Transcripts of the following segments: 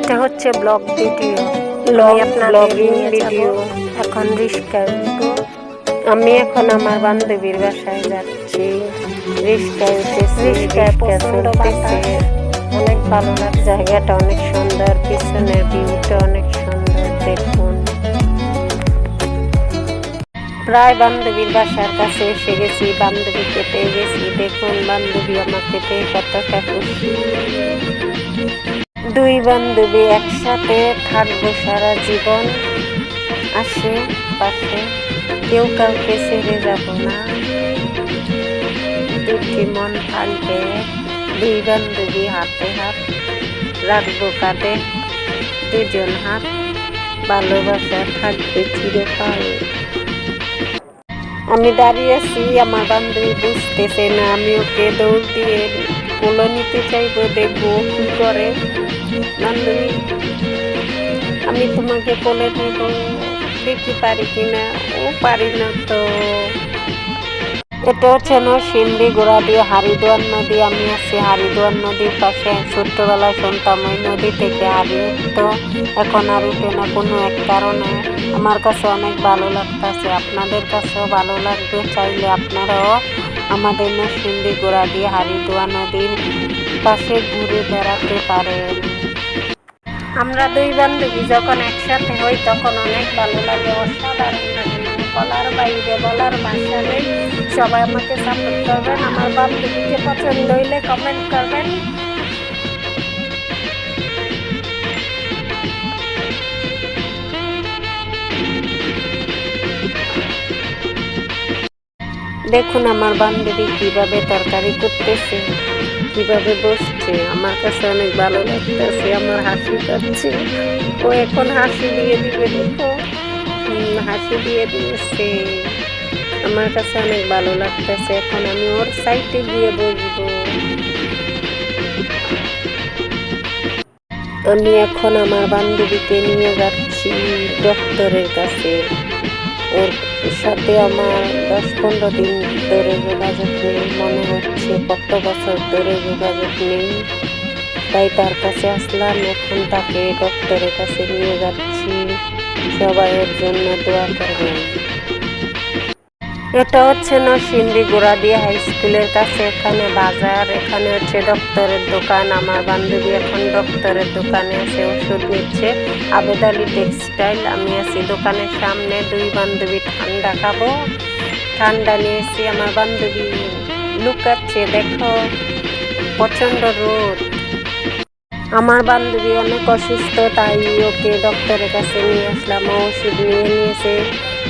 এটা হচ্ছে blog video, blogging video. এখন রিস্কায় উঠবো। আমি এখন আমার বান্ধবীর বাসায় যাচ্ছি। রিস্কায় উঠেছি, রিস্কায় রিস্কা প্রচন্ড চলতেছে। অনেক ভালো লাগে, জায়গাটা অনেক সুন্দর, পিছনের ভিউটা অনেক সুন্দর। দেখুন, প্রায় বান্ধবীর বাসার কাছে এসে গেছি, বান্ধবীকে পেয়ে গেছি। দেখুন, বান্ধবী আমাকে পেয়ে কতটা খুশি। দুই বান্ধবী একসাথে থাকবো সারা জীবন, আশেপাশে কেউ কাউকে ছেড়ে যাব না। দুটি মন থাকবে, দুই বান্ধবী হাতে হাত রাখবো কাঁধে, দুজন হাত, ভালোবাসা থাকবে চিরকাল। আমি দাঁড়িয়ে আছি, আমার বান্ধবী বুঝতেছে না, আমি ওকে দৌড় দিয়ে কোলে নিতে চাইবো, দেখবো কি করে। বান্ধবী, আমি তোমাকে কোলে নেব, দেখি পারি কিনা। ও পারি না তো। এটা হচ্ছে নরসিংদী গোড়াদিয়া হারিদুয়ার নদী। আমি আছি হারিদুয়ার নদীর পাশে। ছোট্টবেলায় শুনতাম ওই নদী থেকে হারি উঠতো, এখন আর উঠে না কোনো এক কারণে। আমার কাছে অনেক ভালো লাগতেছে, আপনাদের কাছেও ভালো লাগবে। চাইলে আপনারাও আমাদের নরসিংদী গোড়াদিয়া হারিদুয়া নদীর পাশে ঘুরে বেড়াতে পারেন। আমরা দুই বান্ধবী যখন একসাথে হই তখন অনেক ভালো লাগে, অসাধারণ লাগে, বলার বাইরে, বলার ভাষা নেই। সবাই আমাকে সাপোর্ট করবেন, আমার বান্ধবীকে পছন্দ হইলে কমেন্ট করবেন। দেখুন আমার বান্ধবী কিভাবে তরকারি করতেছে, কিভাবে বসছে, আমার কাছে অনেক ভালো লাগতেছে। আমার হাসি পাচ্ছে, ও এখন হাসি দিয়ে দিবে। দেখো, হাসি দিয়ে দিয়েছে। আমার কাছে অনেক ভালো লাগতেছে। এখন আমি ওর সাইডে গিয়ে বসবো। আমি এখন আমার বান্ধবীকে নিয়ে যাচ্ছি ডক্টরের কাছে। ওর সাথে আমার 10-15 দিন ধরে যোগাযোগ নেই, মনে হচ্ছে কত বছর ধরে যোগাযোগ নেই। তাই তার কাছে আসলাম, এখন তাকে ডক্টরের কাছে নিয়ে যাচ্ছি। সবাই ওর জন্য দোয়া করবেন। এটা হচ্ছে নরসিংদী গোড়াদিয়া হাই স্কুলের কাছে। এখানে বাজার, এখানে হচ্ছে ডক্টরের দোকান। আমার বান্ধবী এখন ডক্টরের দোকানে আছে, ওষুধ নিচ্ছে। আবেদ আলী টেক্সটাইল। আমি আছি দোকানের সামনে। দুই বান্ধবী ঠান্ডা খাবো, ঠান্ডা নিয়েছি। আমার বান্ধবী লুকাচ্ছে, দেখো, প্রচন্ড রোদ। আমার বান্ধবী অনেক অসুস্থ, তাই ওকে ডক্টরের কাছে নিয়ে আসলাম। ও ওষুধ নিয়ে নিয়েছে,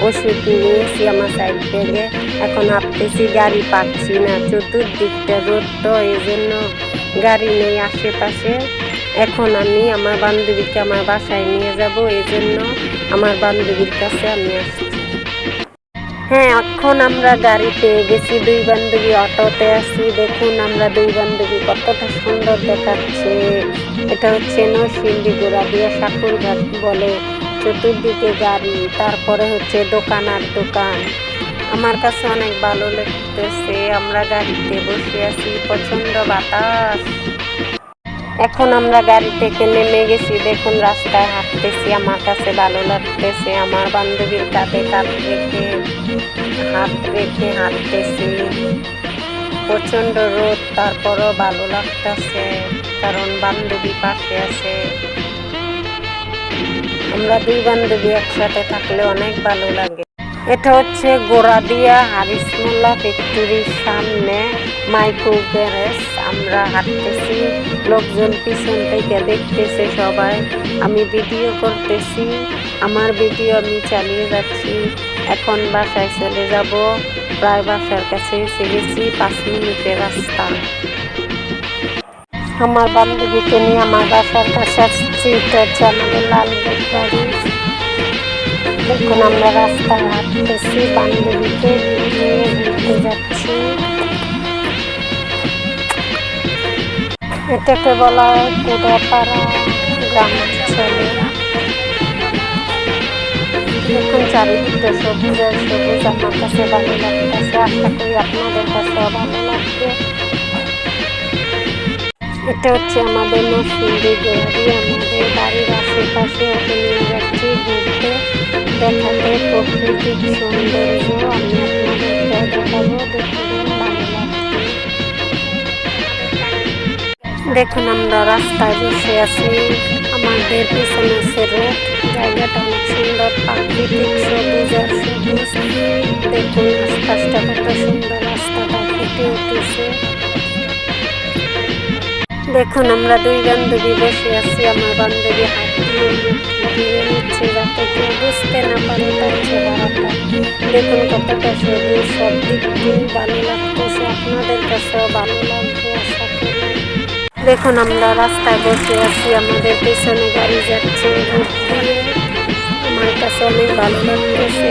ওষুধ নিয়েছি আমার সাইড ব্যাগে। এখন ভাবতেছি গাড়ি পাচ্ছি না, চতুর্দিকটা রোদ, তো এই জন্য গাড়ি নেই আশেপাশে। এখন আমি আমার বান্ধবীকে আমার বাসায় নিয়ে যাব, এই জন্য আমার বান্ধবীর কাছে আমি আসছি। হ্যাঁ, এখন আমরা গাড়ি পেয়ে গেছি, দুই বান্ধবী অটোতে আছি। দেখুন আমরা দুই বান্ধবী কতটা সুন্দর দেখাচ্ছে। এটা হচ্ছে নরসিংদী গোড়াদিয়া ঠাকুরঘাট বলে। চতুর্দিকে গাড়ি, তারপরে হচ্ছে দোকান আর দোকান। আমার কাছে অনেক ভালো লাগতেছে। আমরা গাড়িতে বসে আছি, প্রচন্ড বাতাস। এখন আমরা গাড়ি থেকে নেমে গেছি। দেখুন রাস্তায় হাঁটতেছি, আমার কাছে ভালো লাগতেছে। আমার বান্ধবীর কাঁধে কাঁধ রেখে, হাত রেখে হাঁটতেছি। প্রচন্ড রোদ, তারপরও ভালো লাগতেছে, কারণ বান্ধবী পাশে আছে। আমরা দুই বান্ধবী একসাথে থাকলে অনেক ভালো লাগে। এটা হচ্ছে গোড়াদিয়া হারিসমোল্লা ফ্যাক্টরির সামনে মাইক্রো গ্যারেজ। আমরা হাঁটতেছি, লোকজন পিছন থেকে দেখতেছে সবাই। আমি ভিডিও করতেছি, আমার ভিডিও আমি চালিয়ে যাচ্ছি। এখন বাসায় চলে যাব, প্রায় বাসার কাছে এসে গেছি, 5 মিনিটের রাস্তা। আমার বান্ধবীকে নিয়ে আমার বাসার কাছে আসছি। এটা হচ্ছে আমাদের লালগেট বাড়ি। দেখুন আমরা রাস্তায় হাঁটতেছি, বান্ধবীকে নিয়ে ঘুরতে যাচ্ছি। এটাকে বলা হয় কুড়াপাড়া গ্রামাঞ্চলে। দেখুন চারিদিকটা সবুজ আর সবুজ, আমার কাছে ভালো লাগতেছে। আশা করি আপনাদের কাছেও ভালো লাগবে। এটা হচ্ছে আমাদের নরসিংদী গোড়াদিয়া। আমাদের বাড়ির আশেপাশে ওকে নিয়ে যাচ্ছি ঘুরতে, দেখাতে প্রাকৃতিক সৌন্দর্য আমি আপনাদেরকে দেখাবো। দেখুন ভালো লাগবে। দেখুন আমরা রাস্তায় বসে আছি, আমাদের পিছনে আছে রোড, জায়গাটা অনেক সুন্দর, প্রাকৃতিক সবুজ আর সবুজ। দেখুন আশপাশটা কত সুন্দর, রাস্তাটা ফুটে উঠেছে। দেখুন আমরা দুই বান্ধবী বসে আছি, আমার বান্ধবী হাত দিয়ে ঘিরে নিচ্ছে যাতে কেউ বুঝতে না পারে তার চেহারাটা। দেখুন কতটা সবুজ, সব দিক দিয়ে ভালো লাগতেছে, আপনাদের কাছেও ভালো লাগবে আশা করি। দেখুন আমরা রাস্তায় বসে আছি, আমাদের পেছনে গাড়ি যাচ্ছে রোড দিয়ে, আমার কাছে অনেক ভালো লাগতেছে।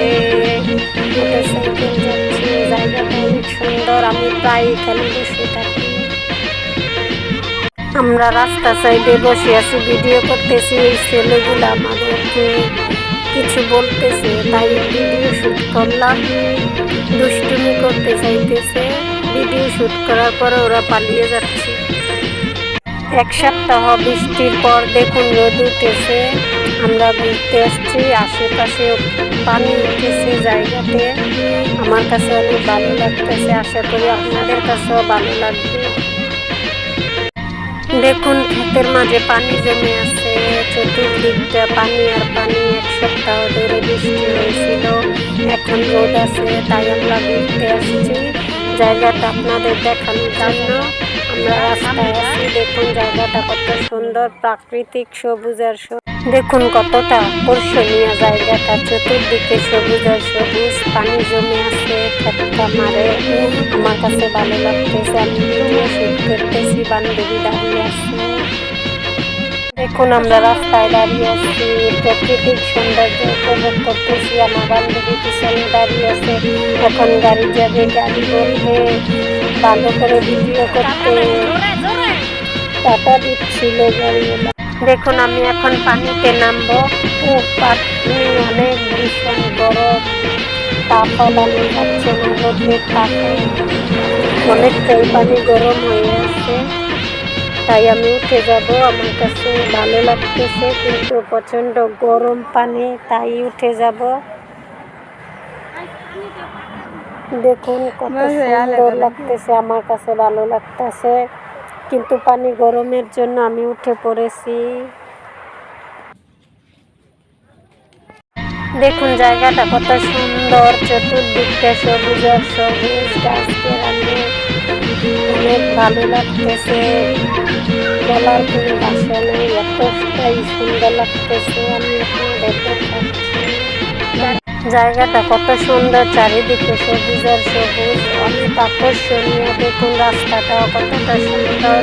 মোটরসাইকেল যাচ্ছে, জায়গাটা অনেক সুন্দর, আমি প্রায় এখানে বসে থাকি। আমরা রাস্তা সাইডে বসে আছি, ভিডিও করতেছি। এই ছেলেগুলো আমাদেরকে কিছু বলতেছে, তাই ভিডিও শ্যুট করলাম। দুষ্টুমি করতে চাইতেছে, ভিডিও শ্যুট করার পরে ওরা পালিয়ে যাচ্ছে। এক সপ্তাহ বৃষ্টির পর দেখুন রোদ উঠেছে, আমরা ঘুরতে আসছি, আশেপাশে পানি উঠেছে জায়গাতে, আমার কাছে অনেক ভালো লাগতেছে, আশা করি আপনাদের কাছেও ভালো লাগবে। দেখুন ক্ষেতের মাঝে পানি জমে আছে, চতুর্দিকটা পানি আর পানি। এক সপ্তাহ ধরে বৃষ্টি হয়েছিল, এখন রোদ আছে, তাই আমরা ঘুরতে আসছি জায়গাটা আপনাদের দেখানোর জন্য। আমরা রাস্তায় আছি, দেখুন জায়গাটা কত সুন্দর, প্রাকৃতিক সবুজ আর দেখুন কতটা আকর্ষণীয় জায়গাটা, চতুর্দিকে সবুজ আর সবুজ, পানি জমে আছে ক্ষেতটা মারে। আমার কাছে ভালো লাগতেছে, আমি ভিডিও শুট করতেছি, বান্ধবী দাঁড়িয়ে আছে। দেখুন আমরা রাস্তায় দাঁড়িয়ে আছি, প্রাকৃতিক সৌন্দর্য উপভোগ করতেছি, আমার বান্ধবী পিছনে দাঁড়িয়ে আছে। এখন গাড়ি যাবে, গাড়ি বলবে ভালো করে ভিডিও করতে, টাটা দিচ্ছিল গাড়িওয়ালা। দেখুন আমি এখন পানিতে নামবো, পানি অনেক ভীষণ গরম, পা ফলানো যাচ্ছে না রোদের তাপে, অনেকটাই পানি গরম হয়ে আছে, তাই আমি উঠে যাব। আমার কাছে ভালো লাগতেছে কিন্তু প্রচণ্ড গরম পানি, তাই উঠে যাব। দেখুন কত সুন্দর লাগতেছে, আমার কাছে ভালো লাগতেছে, কিন্তু পানি গরমের জন্য আমি উঠে পড়েছি। দেখুন জায়গাটা কত সুন্দর, চতুর্দিকটা সবুজ আর সবুজ, গাছপালা, অনেক ভালো লাগতেছে, বলার কোনো ভাষা নেই, এতটাই সুন্দর লাগতেছে। আমি আপনাদের দেখাচ্ছি জায়গাটা কত সুন্দর, চারিদিকে সবুজ আর সবুজ, অনেক আকর্ষণীয়। দেখুন রাস্তাটাও কতটা সুন্দর,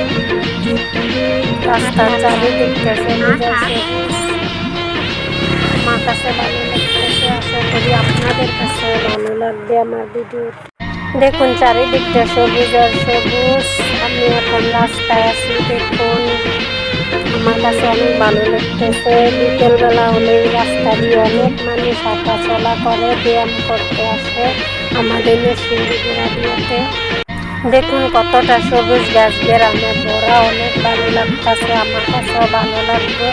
রাস্তার চারিদিকটা সবুজ আর সবুজ, আমার কাছে ভালো লাগতেছে, আশা করি আপনাদের কাছে ভালো লাগবে আমার ভিডিও। দেখুন চারিদিকটা সবুজ আর সবুজ, আমি এখন রাস্তায় আছি, দেখুন আমার কাছে অনেক ভালো লাগতেছে। বিকেলবেলা হলেই রাস্তা দিয়ে অনেক মানুষ হাঁটা চলা করে, ব্যায়াম করতে আসে আমাদের নরসিংদী গোড়াদিয়াতে। দেখুন কতটা সবুজ গাছ গ্রামে ভরা, অনেক ভালো লাগতেছে, আমার কাছেও ভালো লাগবে।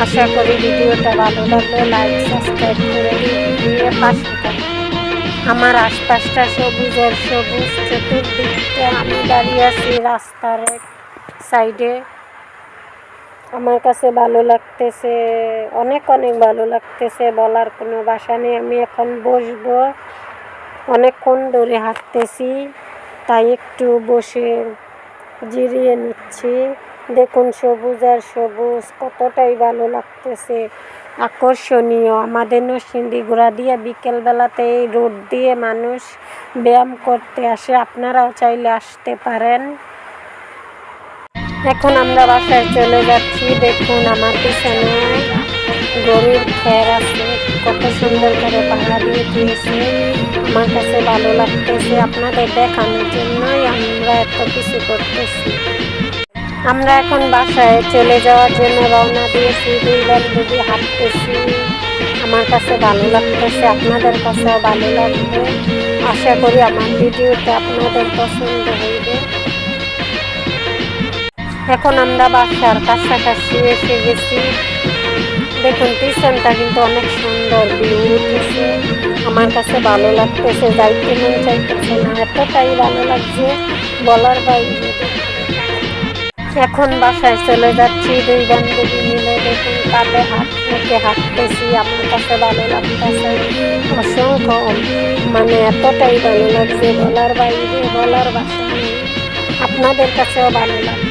আশা করি ভিডিওটা ভালো লাগলে লাইক সাবস্ক্রাইব করে দিয়ে পাশে থাকবেন। আমার আশপাশটা সবুজ আর সবুজ, চতুর্দিকটা আমি দাঁড়িয়ে আছি রাস্তার এক সাইডে, আমার কাছে ভালো লাগতেছে, অনেক অনেক ভালো লাগতেছে, বলার কোনো ভাষা নেই। আমি এখন বসবো, অনেকক্ষণ ধরে হাঁটতেছি, তাই একটু বসে জিরিয়ে নিচ্ছি। দেখুন সবুজ আর সবুজ, কতটাই ভালো লাগতেছে, আকর্ষণীয়। আমাদের নরসিংদী গোড়াদিয়া বিকেলবেলাতে এই রোড দিয়ে মানুষ ব্যায়াম করতে আসে, আপনারাও চাইলে আসতে পারেন। এখন আমরা বাসায় চলে যাচ্ছি। দেখুন আমার পিছনে গরুর খের আছে, কত সুন্দর করে পাড়া দিয়ে দিয়েছে, আমার কাছে ভালো লাগতেছে, আপনাদের দেখানোর জন্যই আমরা এত কিছু করতেছি। আমরা এখন বাসায় চলে যাওয়ার জন্য রওনা দিয়েছি, দুই বান্ধবী হাঁটতেছি, আমার কাছে ভালো লাগতেছে, আপনাদের কাছেও ভালো লাগবে। আশা করি আমার ভিডিওটা আপনাদের পছন্দ হইবে। এখন আমরা বাসার কাছাকাছি এসে গেছি। দেখুন পিছনটা কিন্তু অনেক সুন্দর ভিউ উঠেছে, আমার কাছে ভালো লাগতেছে, যাইতে মন চাইতেছে না, এতটাই ভালো লাগছে বলার বাইরে। এখন বাসায় চলে যাচ্ছি দুই বান্ধবী মিলে। দেখুন কাঁধে হাত রেখে হাঁটতেছি, আমার কাছে ভালো লাগতেছে অসংখ্য, মানে এতটাই ভালো লাগছে বলার বাইরে, বলার ভাষা নেই। আপনাদের কাছেও ভালো লাগছে।